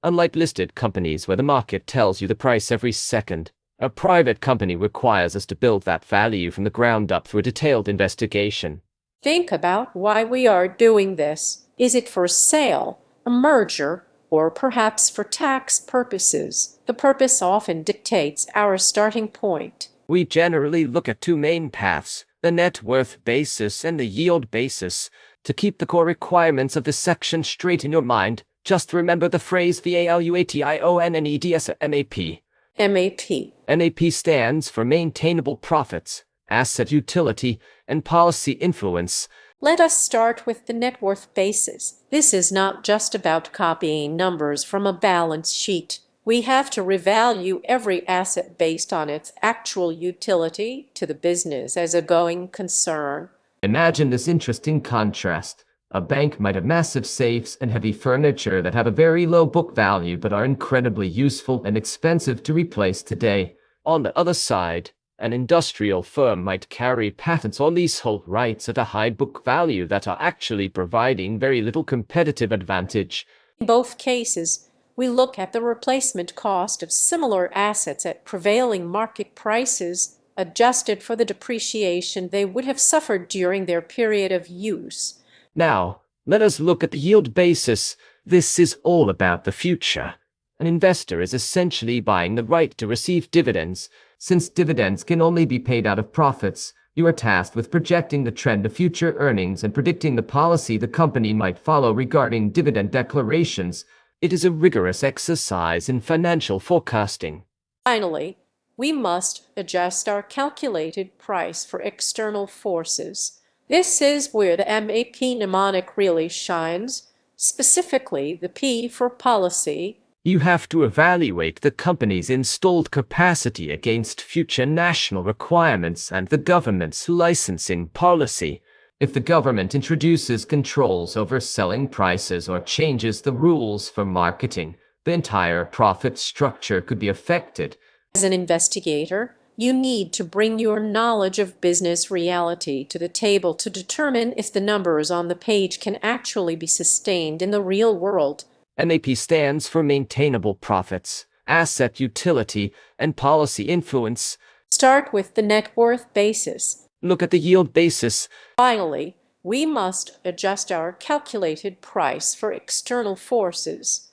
Unlike listed companies where the market tells you the price every second, a private company requires us to build that value from the ground up through a detailed investigation. Think about why we are doing this. Is it for sale, a merger, or perhaps for tax purposes? The purpose often dictates our starting point. We generally look at two main paths, the net worth basis and the yield basis. To keep the core requirements of this section straight in your mind, just remember the phrase VALUATIONNEDS MAP. MAP. MAP stands for maintainable profits, asset utility, and policy influence. Let us start with the net worth basis. This is not just about copying numbers from a balance sheet. We have to revalue every asset based on its actual utility to the business as a going concern. Imagine this interesting contrast. A bank might have massive safes and heavy furniture that have a very low book value but are incredibly useful and expensive to replace today. On the other side, an industrial firm might carry patents or leasehold rights at a high book value that are actually providing very little competitive advantage. In both cases, we look at the replacement cost of similar assets at prevailing market prices, adjusted for the depreciation they would have suffered during their period of use. Now, let us look at the yield basis. This is all about the future. An investor is essentially buying the right to receive dividends. Since dividends can only be paid out of profits, you are tasked with projecting the trend of future earnings and predicting the policy the company might follow regarding dividend declarations. It is a rigorous exercise in financial forecasting. Finally, we must adjust our calculated price for external forces. This is where the MAP mnemonic really shines, specifically the P for policy. You have to evaluate the company's installed capacity against future national requirements and the government's licensing policy. If the government introduces controls over selling prices or changes the rules for marketing, the entire profit structure could be affected. As an investigator, you need to bring your knowledge of business reality to the table to determine if the numbers on the page can actually be sustained in the real world. MAP stands for maintainable profits, asset utility, and policy influence. Start with the net worth basis. Look at the yield basis. Finally, we must adjust our calculated price for external forces.